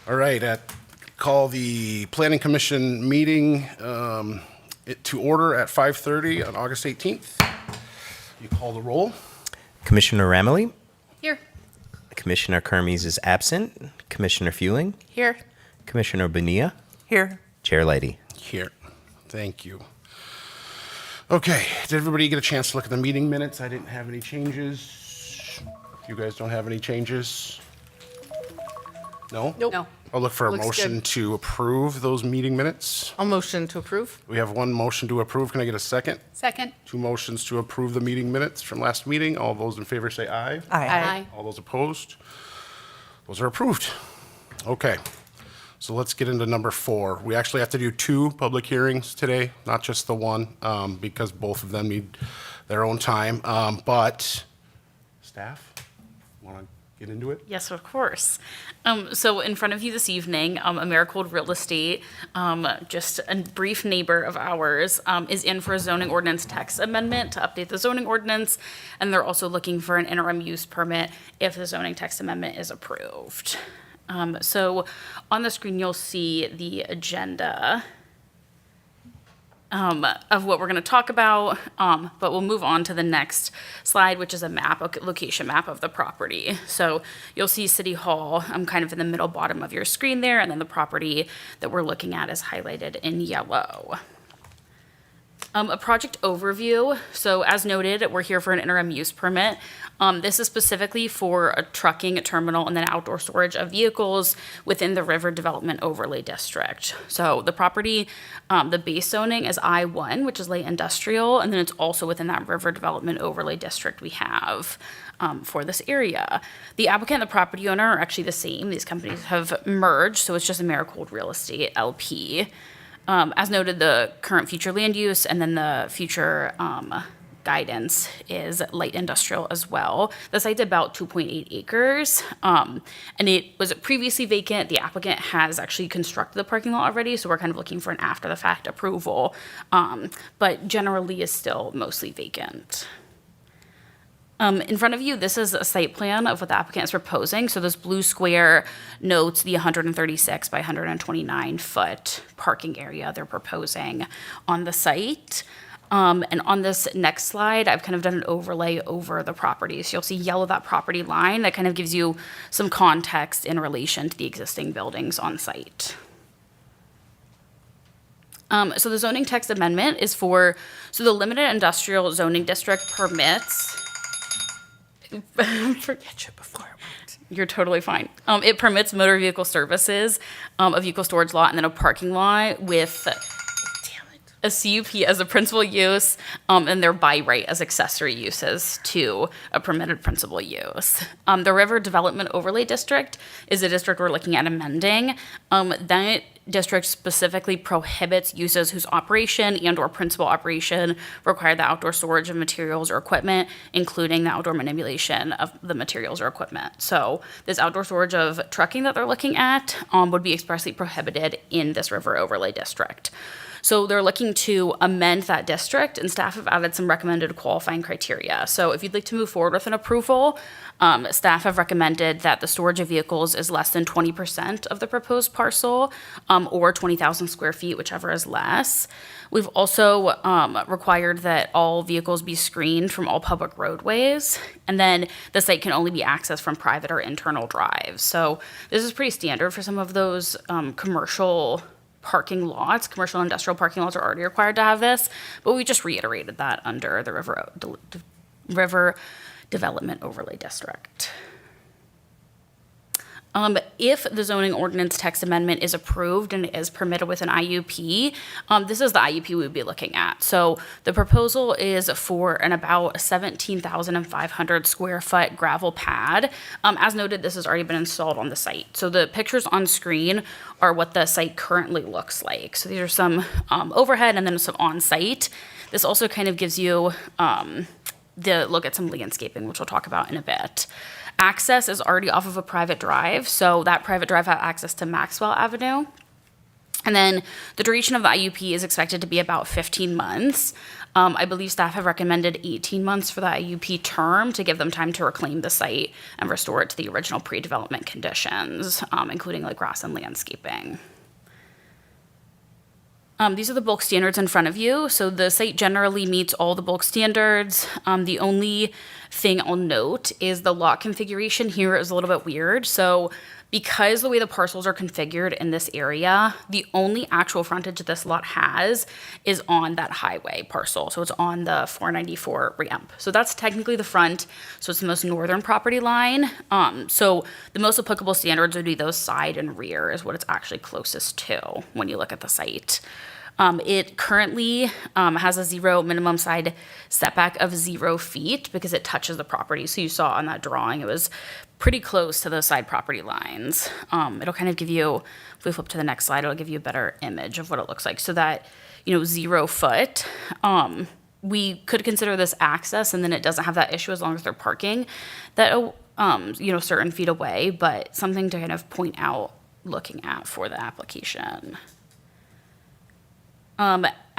All right, call the Planning Commission meeting to order at 5:30 on August 18th. You call the roll. Commissioner Ramley? Here. Commissioner Kermes is absent. Commissioner Fueling? Here. Commissioner Bonilla? Here. Chair Lady? Here. Thank you. Okay, did everybody get a chance to look at the meeting minutes? I didn't have any changes. You guys don't have any changes? No? Nope. No. I'll look for a Looks motion good. to approve those meeting minutes. I'll motion to approve. We have one motion to approve. Can I get a second? Second. Two motions to approve the meeting minutes from last meeting. All those in favor say aye. Aye. All those opposed? Those are approved. Okay, so let's get into number 4. We actually have to do 2 public hearings today, not just the one, because both of them need their own time. But staff, want to get into it? Yes, of course. So in front of you this evening, AMERICOLD Real Estate, just a brief neighbor of ours, is in for a zoning ordinance text amendment to update the zoning ordinance, and they're also looking for an interim use permit if the zoning text amendment is approved. So on the screen, you'll see the agenda of what we're going to talk about, but we'll move on to the next slide, which is a map, a location map of the property. So you'll see City Hall kind of in the middle bottom of your screen there, and then the property that we're looking at is highlighted in yellow. A project overview. So as noted, we're here for an interim use permit. This is specifically for a trucking terminal and then outdoor storage of vehicles within the River Development Overlay District. So the property, the base zoning is I-1, which is light industrial, and then it's also within that River Development Overlay District we have for this area. The applicant and the property owner are actually the same. These companies have merged, so it's just AMERICOLD Real Estate LP. As noted, the current future land use and then the future guidance is light industrial as well. The site's about 2.8 acres, and it was previously vacant. The applicant has actually constructed the parking lot already, so we're kind of looking for an after-the-fact approval, but generally is still mostly vacant. In front of you, this is a site plan of what the applicant is proposing. So this blue square notes the 136 by 129 foot parking area they're proposing on the site. And on this next slide, I've kind of done an overlay over the property. So you'll see yellow, that property line, that kind of gives you some context in relation to the existing buildings on site. So the zoning text amendment is so the limited industrial zoning district permits. Forget you before it went. You're totally fine. It permits motor vehicle services, a vehicle storage lot, and then a parking lot with a CUP as a principal use, and their by right as accessory uses to a permitted principal use. The River Development Overlay District is a district we're looking at amending. That district specifically prohibits uses whose operation and or principal operation require the outdoor storage of materials or equipment, including the outdoor manipulation of the materials or equipment. So this outdoor storage of trucking that they're looking at would be expressly prohibited in this River Overlay District. So they're looking to amend that district, and staff have added some recommended qualifying criteria. So if you'd like to move forward with an approval, staff have recommended that the storage of vehicles is less than 20% of the proposed parcel, or 20,000 square feet, whichever is less. We've also required that all vehicles be screened from all public roadways, and then the site can only be accessed from private or internal drives. So this is pretty standard for some of those commercial parking lots. Commercial industrial parking lots are already required to have this, but we just reiterated that under the River Development Overlay District. If the zoning ordinance text amendment is approved and is permitted with an IUP, this is the IUP we would be looking at. So the proposal is for an about 17,500 square foot gravel pad. As noted, this has already been installed on the site. So the pictures on screen are what the site currently looks like. So these are some overhead and then some on site. This also kind of gives you the look at some landscaping, which we'll talk about in a bit. Access is already off of a private drive, so that private drive has access to Maxwell Avenue. And then the duration of the IUP is expected to be about 15 months. I believe staff have recommended 18 months for the IUP term to give them time to reclaim the site and restore it to the original pre-development conditions, including like grass and landscaping. These are the bulk standards in front of you. So the site generally meets all the bulk standards. The only thing I'll note is the lot configuration here is a little bit weird. So because the way the parcels are configured in this area, the only actual frontage this lot has is on that highway parcel. So it's on the 494 ramp. So that's technically the front. So it's the most northern property line. So the most applicable standards would be those side and rear is what it's actually closest to when you look at the site. It currently has a 0 minimum side setback of 0 feet because it touches the property. So you saw on that drawing, it was pretty close to those side property lines. It'll kind of give you, if we flip to the next slide, it'll give you a better image of what it looks like. So that, 0 foot, we could consider this access, and then it doesn't have that issue as long as they're parking that, certain feet away, but something to kind of point out looking at for the application.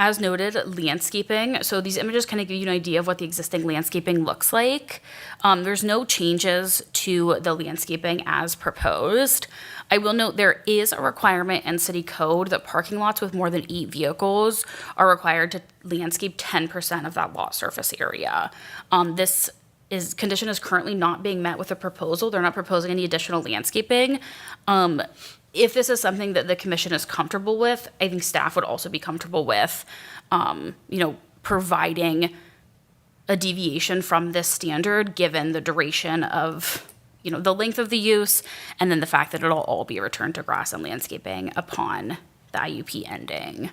As noted, landscaping. So these images kind of give you an idea of what the existing landscaping looks like. There's no changes to the landscaping as proposed. I will note there is a requirement in city code that parking lots with more than 8 vehicles are required to landscape 10% of that lot surface area. This condition is currently not being met with the proposal. They're not proposing any additional landscaping. If this is something that the commission is comfortable with, I think staff would also be comfortable with, providing a deviation from this standard, given the duration of, the length of the use, and then the fact that it'll all be returned to grass and landscaping upon the IUP ending.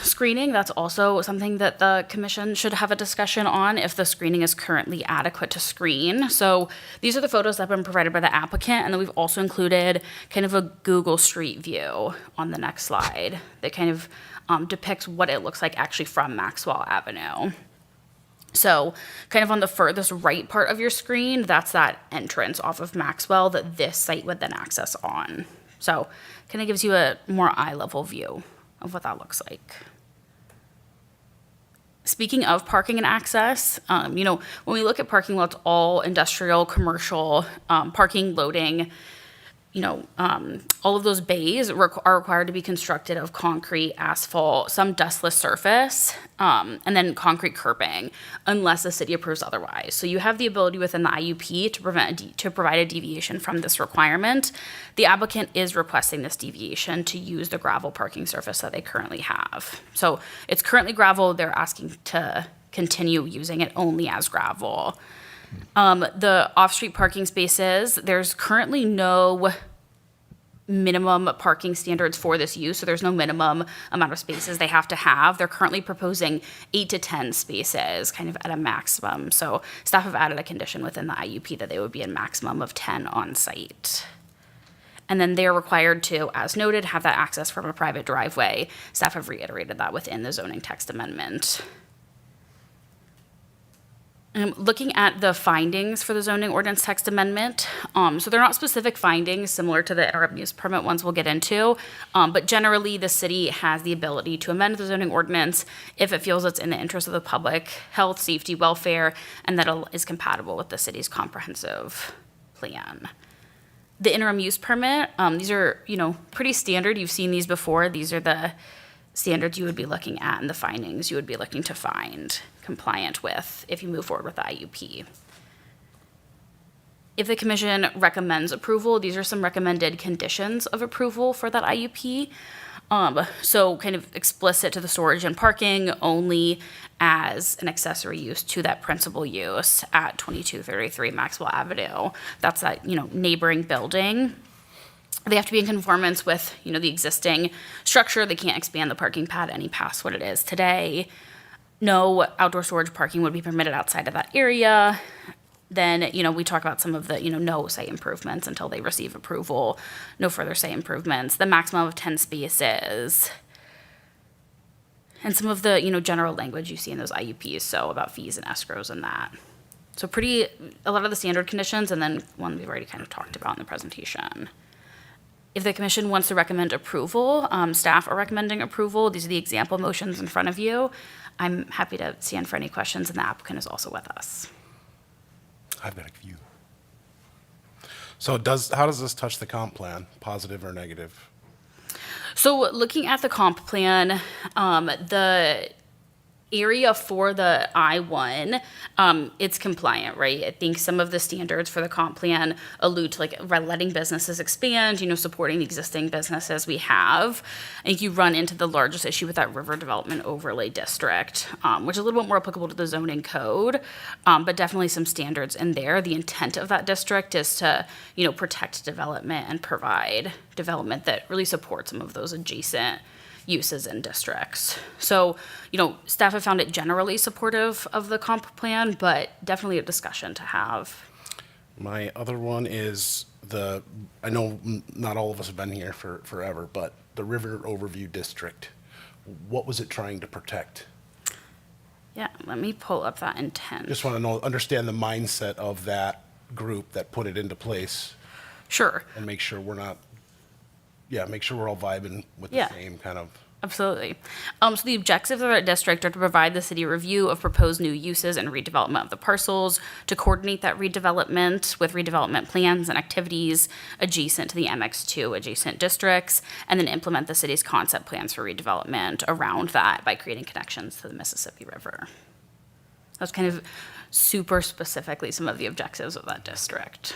Screening, that's also something that the commission should have a discussion on if the screening is currently adequate to screen. So these are the photos that have been provided by the applicant, and then we've also included kind of a Google Street View on the next slide that kind of depicts what it looks like actually from Maxwell Avenue. So kind of on the furthest right part of your screen, that's that entrance off of Maxwell that this site would then access on. So kind of gives you a more eye-level view of what that looks like. Speaking of parking and access, when we look at parking lots, all industrial, commercial, parking, loading, all of those bays are required to be constructed of concrete, asphalt, some dustless surface, and then concrete curbing, unless the city approves otherwise. So you have the ability within the IUP to provide a deviation from this requirement. The applicant is requesting this deviation to use the gravel parking surface that they currently have. So it's currently gravel. They're asking to continue using it only as gravel. The off-street parking spaces, there's currently no minimum parking standards for this use, so there's no minimum amount of spaces they have to have. They're currently proposing 8 to 10 spaces, kind of at a maximum. So staff have added a condition within the IUP that they would be a maximum of 10 on site. And then they're required to, as noted, have that access from a private driveway. Staff have reiterated that within the zoning text amendment. Looking at the findings for the zoning ordinance text amendment, so they're not specific findings similar to the interim use permit ones we'll get into, but generally the city has the ability to amend the zoning ordinance if it feels it's in the interest of the public health, safety, welfare, and that it is compatible with the city's comprehensive plan. The interim use permit, these are, pretty standard. You've seen these before. These are the standards you would be looking at and the findings you would be looking to find compliant with if you move forward with the IUP. If the commission recommends approval, these are some recommended conditions of approval for that IUP. So kind of explicit to the storage and parking only as an accessory use to that principal use at 2233 Maxwell Avenue. That's that, neighboring building. They have to be in conformance with, the existing structure. They can't expand the parking pad any past what it is today. No outdoor storage parking would be permitted outside of that area. Then, we talk about some of the, no site improvements until they receive approval. No further site improvements. The maximum of 10 spaces. And some of the, general language you see in those IUPs, so about fees and escrows and that. So a lot of the standard conditions, and then one we've already kind of talked about in the presentation. If the commission wants to recommend approval, staff are recommending approval. These are the example motions in front of you. I'm happy to stand for any questions, and the applicant is also with us. I've got a few. So how does this touch the comp plan, positive or negative? So looking at the comp plan, the area for the I-1, it's compliant, right? I think some of the standards for the comp plan allude to like letting businesses expand, supporting the existing businesses we have. I think you run into the largest issue with that river development overlay district, which is a little bit more applicable to the zoning code, but definitely some standards in there. The intent of that district is to, protect development and provide development that really supports some of those adjacent uses and districts. So, staff have found it generally supportive of the comp plan, but definitely a discussion to have. My other one is I know not all of us have been here forever, but the River Overview District, what was it trying to protect? Yeah, let me pull up that intent. Just want to understand the mindset of that group that put it into place Sure. and make sure we're not, make sure we're all vibing with Yeah. the same kind of. Absolutely. So the objectives of our district are to provide the city review of proposed new uses and redevelopment of the parcels, to coordinate that redevelopment with redevelopment plans and activities adjacent to the MX2 adjacent districts, and then implement the city's concept plans for redevelopment around that by creating connections to the Mississippi River. That's kind of super specifically some of the objectives of that district.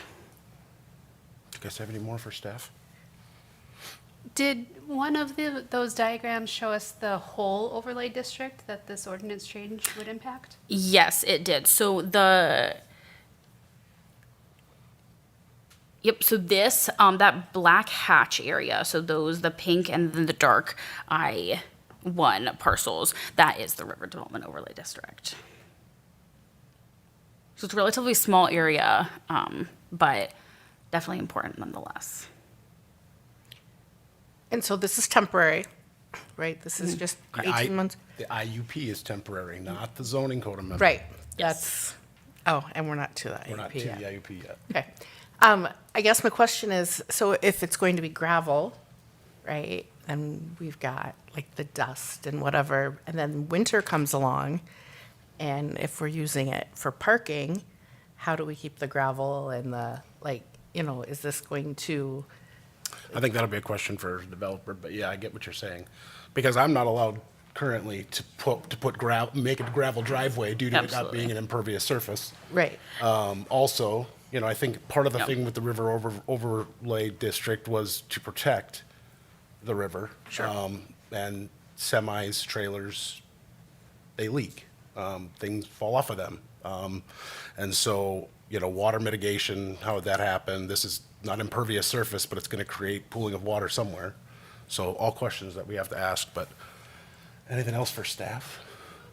Do you guys have any more for staff? Did one of those diagrams show us the whole overlay district that this ordinance change would impact? Yes, it did. So so this, that black hatch area, so the pink and then the dark I-1 parcels, that is the River Development Overlay District. So it's a relatively small area, but definitely important nonetheless. And so this is temporary, right? This is just 18 months? The IUP is temporary, not the zoning code amendment. Right. Yes. And we're not to that. We're not to the IUP yet. Okay. I guess my question is, so if it's going to be gravel, right, and we've got like the dust and whatever, and then winter comes along, and if we're using it for parking, how do we keep the gravel and is this going to... I think that'll be a question for a developer, but yeah, I get what you're saying. Because I'm not allowed currently to make a gravel driveway due to it not Absolutely. being an impervious surface. Right. Also, I think part of the Yep. thing with the river overlay district was to protect the river. Sure. And semis, trailers, they leak. Things fall off of them. And so, water mitigation, how would that happen? This is not impervious surface, but it's going to create pooling of water somewhere. So all questions that we have to ask, but anything else for staff?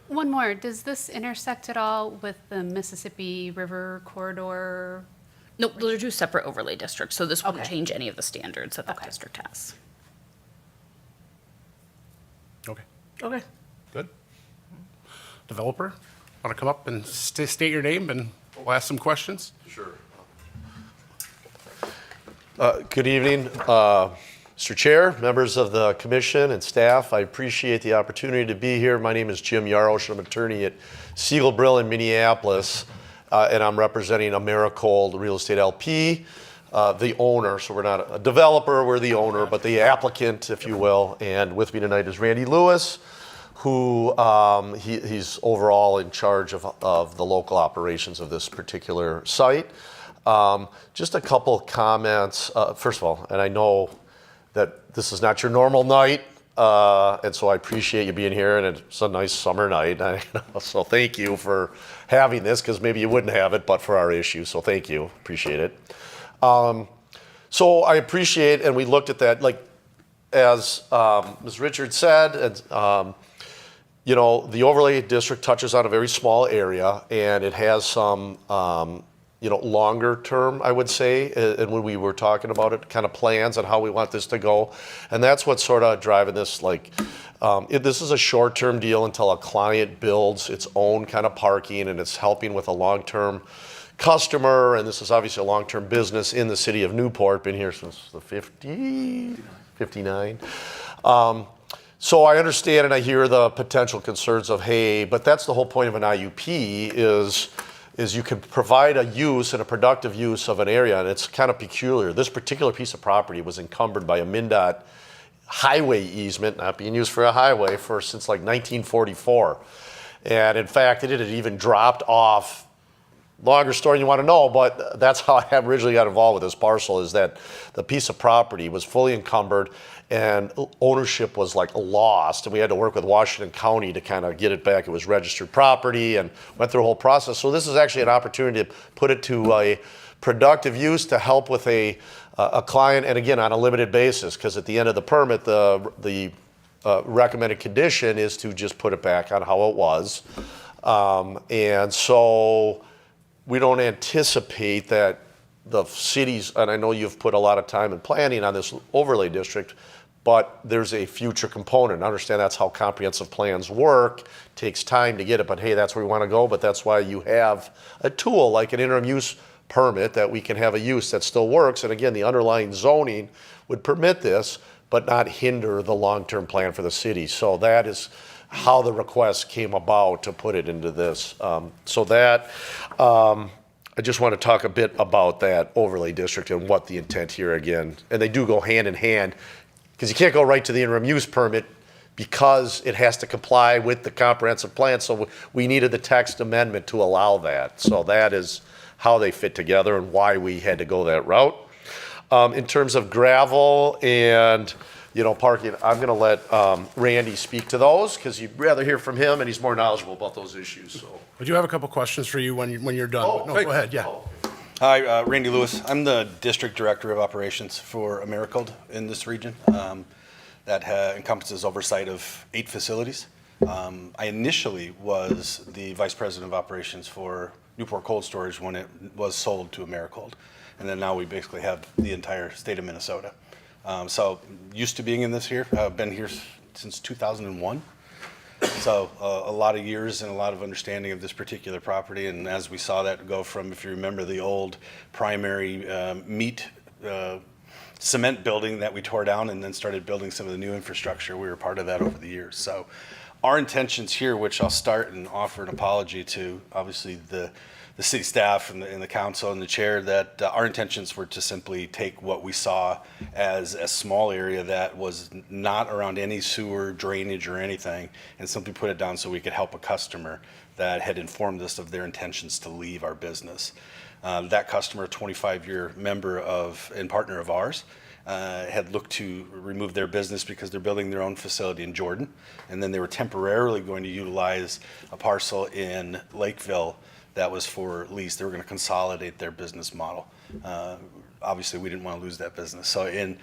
One more, does this intersect at all with the Mississippi River corridor? Nope, those are two separate overlay districts, so this wouldn't Okay. change any of the standards that Okay. district has. Okay, Okay. good. Developer, want to come up and state your name and we'll ask some questions? Sure. Good evening, Mr. Chair, members of the commission and staff. I appreciate the opportunity to be here. My name is Jim Yarosh. I'm an attorney at Siegel Brill in Minneapolis, and I'm representing AMERICOLD Real Estate LP, the owner. So we're not a developer, we're the owner, but the applicant, if you will. And with me tonight is Randy Lewis, who he's overall in charge of the local operations of this particular site. Just a couple comments. First of all, and I know that this is not your normal night, and so I appreciate you being here, and it's a nice summer night. So thank you for having this, because maybe you wouldn't have it but for our issue. So thank you, appreciate it. So I appreciate, and we looked at that, like as Ms. Richards said, and the overlay district touches on a very small area, and it has some longer term, I would say, and when we were talking about it, kind of plans on how we want this to go. And that's what's sort of driving this, this is a short-term deal until a client builds its own kind of parking, and it's helping with a long-term customer, and this is obviously a long-term business in the city of Newport, been here since the 59. So I understand and I hear the potential concerns of, hey, but that's the whole point of an IUP is you can provide a use and a productive use of an area, and it's kind of peculiar. This particular piece of property was encumbered by a MnDOT highway easement, not being used for a highway, since like 1944. And in fact, it had even dropped off. Longer story you want to know, but that's how I originally got involved with this parcel, is that the piece of property was fully encumbered and ownership was like lost, and we had to work with Washington County to kind of get it back. It was registered property and went through a whole process. So this is actually an opportunity to put it to a productive use to help with a client, and again, on a limited basis, because at the end of the permit, the recommended condition is to just put it back on how it was. And so we don't anticipate that the cities, and I know you've put a lot of time and planning on this overlay district, but there's a future component. I understand that's how comprehensive plans work. Takes time to get it, but hey, that's where we want to go. But that's why you have a tool like an interim use permit that we can have a use that still works. And again, the underlying zoning would permit this, but not hinder the long-term plan for the city. So that is how the request came about to put it into this. I just want to talk a bit about that overlay district and what the intent here again, and they do go hand in hand, because you can't go right to the interim use permit because it has to comply with the comprehensive plan. So we needed the text amendment to allow that. So that is how they fit together and why we had to go that route. In terms of gravel and parking, I'm going to let Randy speak to those because you'd rather hear from him, and he's more knowledgeable about those issues. So. I do have a couple questions for you when you're done. Oh, No, great. go ahead. Yeah. Oh. Hi, Randy Lewis. I'm the District Director of Operations for AMERICOLD in this region. That encompasses oversight of 8 facilities. I initially was the Vice President of Operations for Newport Cold Storage when it was sold to AMERICOLD. And then now we basically have the entire state of Minnesota. So used to being in this here. I've been here since 2001. So a lot of years and a lot of understanding of this particular property. And as we saw that go from, if you remember, the old primary meat cement building that we tore down and then started building some of the new infrastructure, we were part of that over the years. So our intentions here, which I'll start and offer an apology to, obviously the city staff and the council and the chair, that our intentions were to simply take what we saw as a small area that was not around any sewer, drainage, or anything, and simply put it down so we could help a customer that had informed us of their intentions to leave our business. That customer, a 25-year member and partner of ours, had looked to remove their business because they're building their own facility in Jordan, and then they were temporarily going to utilize a parcel in Lakeville that was for lease. They were going to consolidate their business model. Obviously, we didn't want to lose that business. So in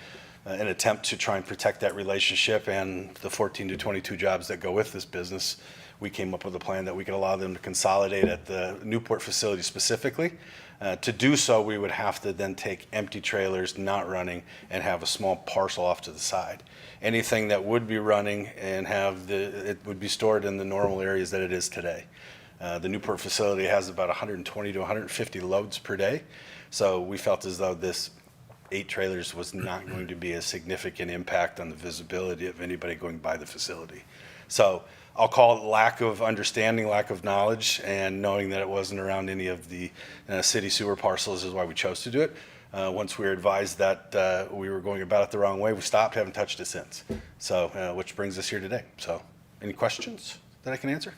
an attempt to try and protect that relationship and the 14 to 22 jobs that go with this business, we came up with a plan that we could allow them to consolidate at the Newport facility specifically. To do so, we would have to then take empty trailers not running and have a small parcel off to the side. Anything that would be running and it would be stored in the normal areas that it is today. The Newport facility has about 120 to 150 loads per day. So we felt as though this 8 trailers was not going to be a significant impact on the visibility of anybody going by the facility. So I'll call it lack of understanding, lack of knowledge, and knowing that it wasn't around any of the city sewer parcels is why we chose to do it. Once we were advised that we were going about it the wrong way, we stopped, haven't touched it since. So, which brings us here today. So, any questions that I can answer?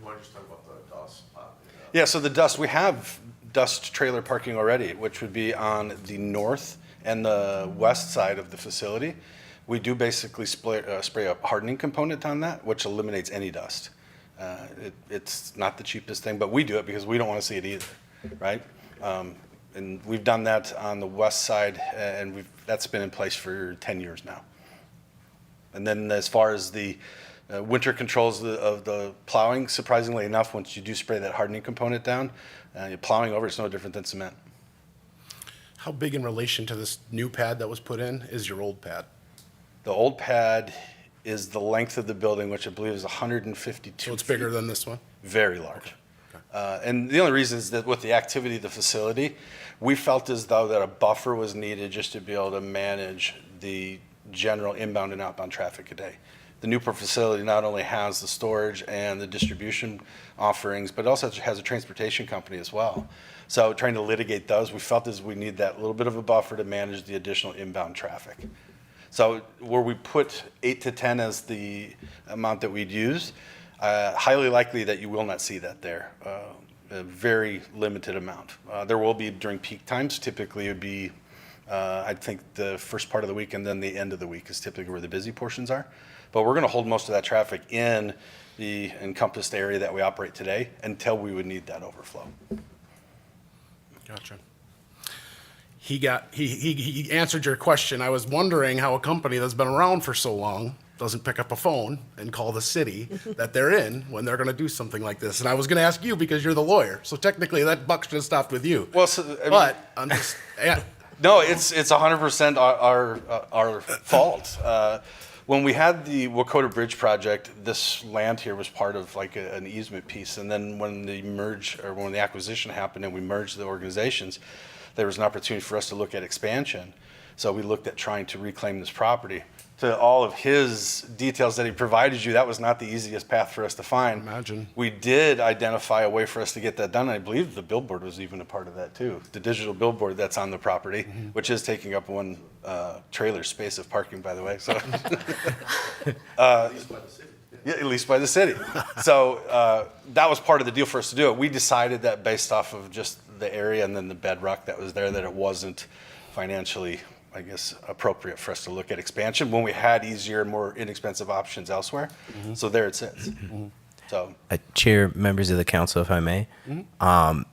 You want to just talk about the dust? Yeah, so the dust, we have dust trailer parking already, which would be on the north and the west side of the facility. We do basically spray a hardening component on that, which eliminates any dust. It's not the cheapest thing, but we do it because we don't want to see it either, right? And we've done that on the west side, and that's been in place for 10 years now. And then as far as the winter controls of the plowing, surprisingly enough, once you do spray that hardening component down, you're plowing over, it's no different than cement. How big in relation to this new pad that was put in is your old pad? The old pad is the length of the building, which I believe is 152 So it's bigger than this one? Very large. And the only reason is that with the activity of the facility, we felt as though that a buffer was needed just to be able to manage the general inbound and outbound traffic a day. The Newport facility not only has the storage and the distribution offerings, but also has a transportation company as well. So trying to litigate those, we felt as we need that little bit of a buffer to manage the additional inbound traffic. So where we put 8 to 10 as the amount that we'd use, highly likely that you will not see that there. A very limited amount. There will be during peak times. Typically it would be, I think the first part of the week and then the end of the week is typically where the busy portions are. But we're going to hold most of that traffic in the encompassed area that we operate today until we would need that overflow. Gotcha. He answered your question. I was wondering how a company that's been around for so long doesn't pick up a phone and call the city that they're in when they're going to do something like this. And I was going to ask you because you're the lawyer. So technically that buck should have stopped with you. Well, so, I mean, but I'm just, yeah. no, it's 100% our fault. When we had the Wakota Bridge project, this land here was part of like an easement piece. And then when the acquisition happened and we merged the organizations, there was an opportunity for us to look at expansion. So we looked at trying to reclaim this property. To all of his details that he provided you, that was not the easiest path for us to find. Imagine. We did identify a way for us to get that done. I believe the billboard was even a part of that too. The digital billboard that's on the property, which is taking up one trailer space of parking, by the way. So, yeah, at least by the city. So that was part of the deal for us to do it. We decided that based off of just the area and then the bedrock that was there, that it wasn't financially, I guess, appropriate for us to look at expansion when we had easier and more inexpensive options elsewhere. So there it sits. So, Chair, members of the council, if I may. An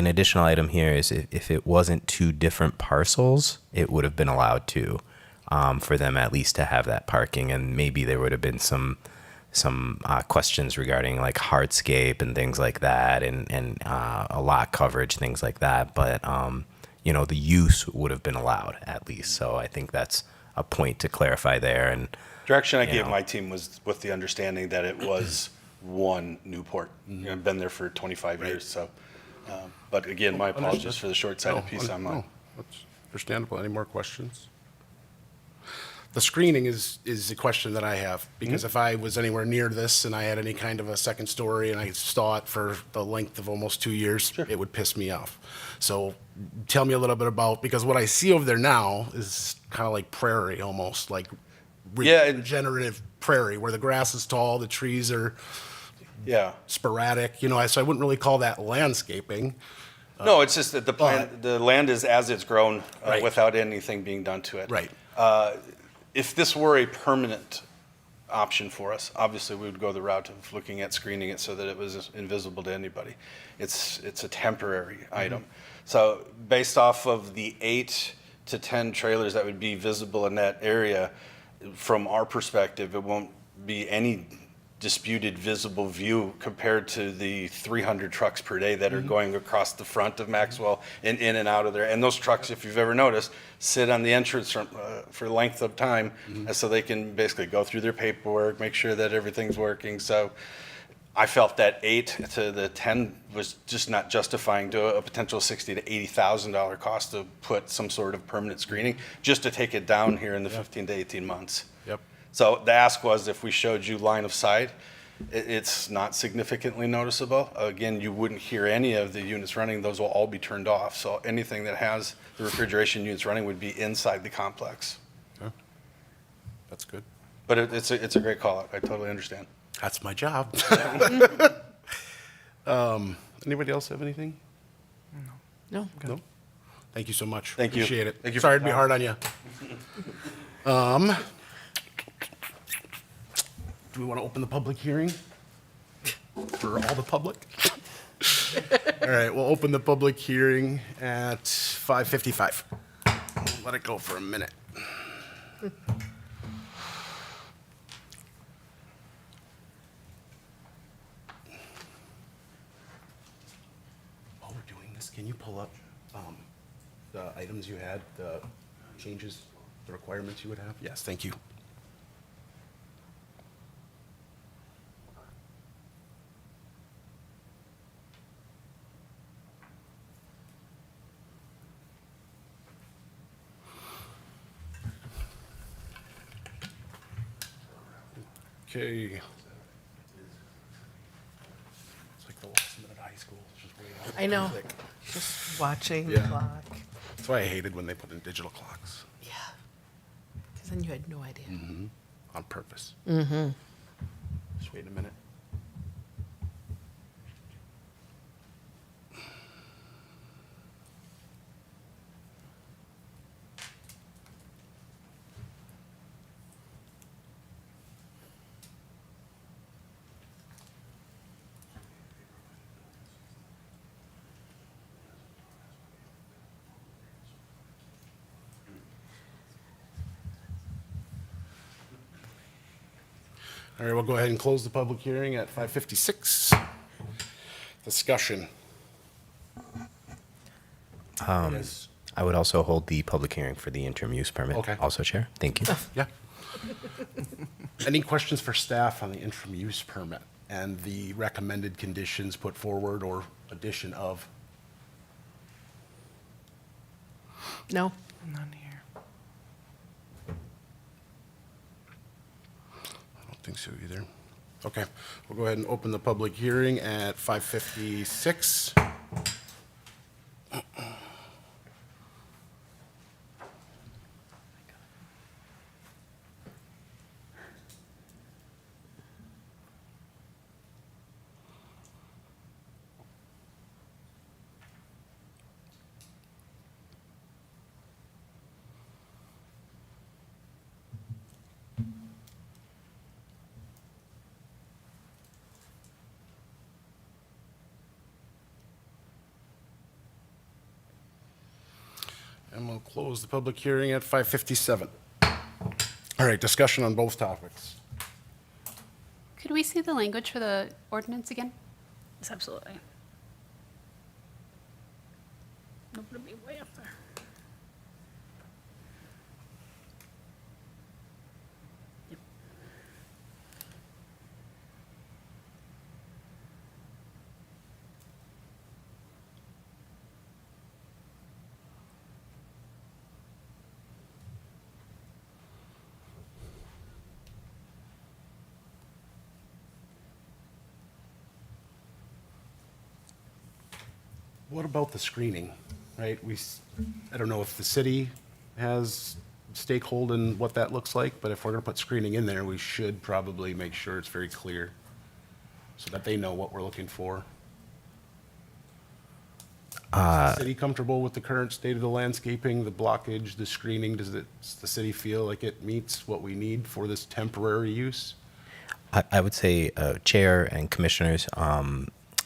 additional item here is if it wasn't two different parcels, it would have been allowed to, for them at least to have that parking, and maybe there would have been some questions regarding like hardscape and things like that, and a lot coverage, things like that. But the use would have been allowed at least. So I think that's a point to clarify there. And direction I gave my team was with the understanding that it was one Newport. I've been there for 25 years. So, but again, my apologies for the short-sighted piece on mine. That's understandable. Any more questions? The screening is a question that I have, because if I was anywhere near this and I had any kind of a second story and I saw it for the length of almost 2 years, it would piss me off. So tell me a little bit about, because what I see over there now is kind of like prairie almost, like regenerative prairie, where the grass is tall, the trees are sporadic, so I wouldn't really call that landscaping. No, it's just that the land is as it's grown without anything being done to it. Right. If this were a permanent option for us, obviously we would go the route of looking at screening it so that it was invisible to anybody. It's a temporary item. So based off of the 8 to 10 trailers that would be visible in that area, from our perspective, it won't be any disputed visible view compared to the 300 trucks per day that are going across the front of Maxwell and in and out of there. And those trucks, if you've ever noticed, sit on the entrance for length of time, so they can basically go through their paperwork, make sure that everything's working. So I felt that 8 to the 10 was just not justifying to a potential $60,000 to $80,000 cost to put some sort of permanent screening just to take it down here in the 15 to 18 months. Yep. So the ask was if we showed you line of sight, it's not significantly noticeable. Again, you wouldn't hear any of the units running. Those will all be turned off. So anything that has the refrigeration units running would be inside the complex. Okay. That's good. But it's a great call out. I totally understand. That's my job. Anybody else have anything? No. No? Thank you so much. Thank you. Appreciate it. Thank you for Sorry your to be time. hard on you. Do we want to open the public hearing for all the public? All right, we'll open the public hearing at 5:55. Let it go for a minute. While we're doing this, can you pull up the items you had, the changes, the requirements you would have? Yes, thank you. Okay. It's like the last minute of high school. It's just waiting. I know, just watching the Yeah. clock. That's why I hated when they put in digital clocks Yeah. Because then you had no idea. on purpose. Mm-hmm. Just wait a minute. All right, we'll go ahead and close the public hearing at 5:56. Discussion. Yes. I would also hold the public hearing for the interim use permit. Okay. Also, Chair. Thank you. Yeah. Any questions for staff on the interim use permit and the recommended conditions put forward or addition of? No? None here. I don't think so either. Okay, we'll go ahead and open the public hearing at 5:56. And we'll close the public hearing at 5:57. All right, discussion on both topics. Could we see the language for the ordinance again? Yes, absolutely. Nope, it'll be way up there. Yep. What about the screening, right? I don't know if the city has stakeholder in what that looks like, but if we're gonna put screening in there, we should probably make sure it's very clear so that they know what we're looking for. Is the city comfortable with the current state of the landscaping, the blockage, the screening? Does the city feel like it meets what we need for this temporary use? I would say, Chair and Commissioners,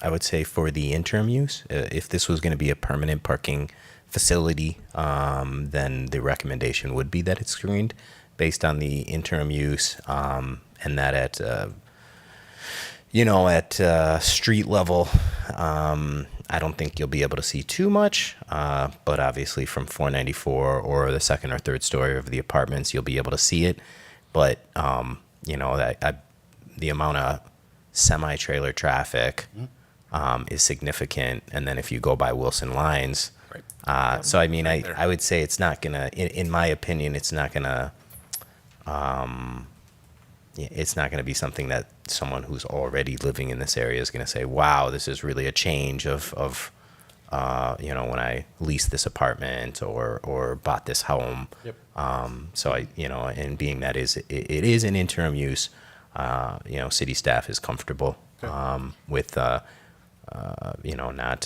I would say for the interim use, if this was going to be a permanent parking facility, then the recommendation would be that it's screened based on the interim use, and that at street level, I don't think you'll be able to see too much, but obviously from 494 or the second or third story of the apartments, you'll be able to see it. But the amount of semi-trailer traffic is significant, and then if you go by Wilson Lines, Right. so I mean, Right there. I would say it's not gonna, in my opinion, it's not gonna be something that someone who's already living in this area is gonna say, wow, this is really a change of when I leased this apartment or bought this home. Yep. So and being that it is an interim use, city staff is comfortable with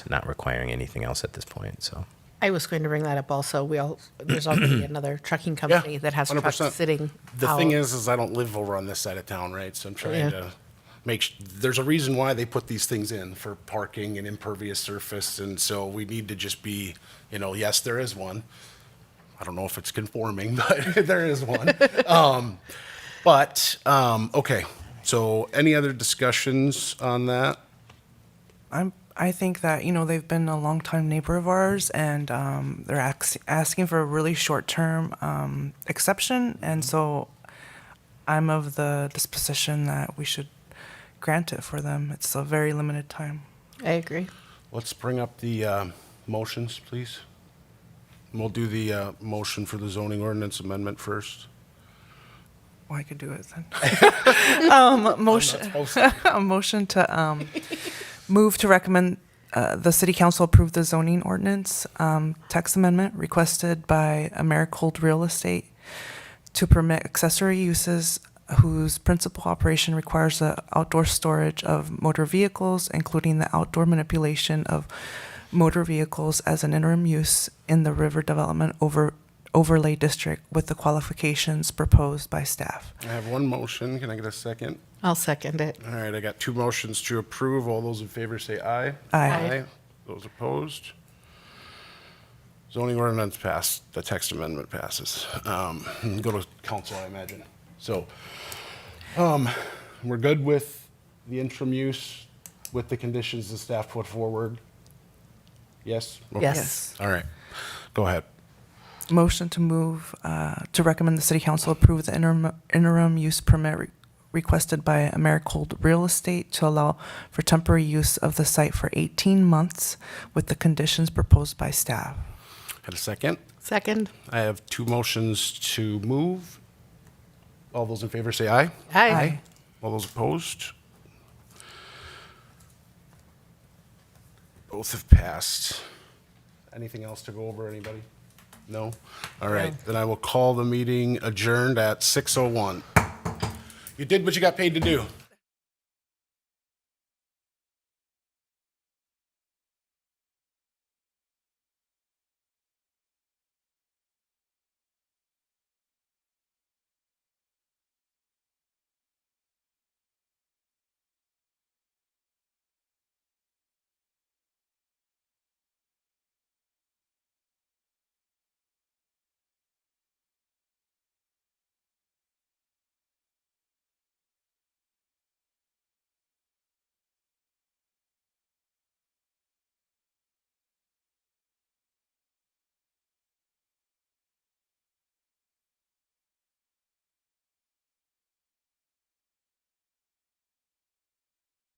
not requiring anything else at this point. So I was going to bring that up also. There's already another trucking company that has trucks 100%. sitting The out. thing is I don't live over on this side of town, right? So I'm trying to there's a reason why they put these things in for parking and impervious surface. And so we need to just be, yes, there is one. I don't know if it's conforming, but there is one. Okay. So any other discussions on that? I think that, they've been a longtime neighbor of ours, and they're asking for a really short-term exception, and so I'm of the disposition that we should grant it for them. It's a very limited time. I agree. Let's bring up the motions, please. And we'll do the motion for the zoning ordinance amendment first. Well, I could do it then. Motion, a motion to move to recommend the city council approve the zoning ordinance text amendment requested by AMERICOLD Real Estate to permit accessory uses whose principal operation requires the outdoor storage of motor vehicles, including the outdoor manipulation of motor vehicles as an interim use in the river development overlay district with the qualifications proposed by staff. I have one motion. Can I get a second? I'll second it. All right, I got two motions to approve. All those in favor say aye. Aye. Those opposed? Zoning ordinance passed. The text amendment passes. Go to council, I imagine. So, we're good with the interim use with the conditions the staff put forward? Yes? Okay. Yes. All right, go ahead. Motion to move to recommend the city council approve the interim use permit requested by AMERICOLD Real Estate to allow for temporary use of the site for 18 months with the conditions proposed by staff. Had a second? Second? I have two motions to move. All those in favor say aye. Aye. All those opposed? Both have passed. Anything else to go over, anybody? No? All right, then I will call the meeting adjourned at 6:01. You did what you got paid to do.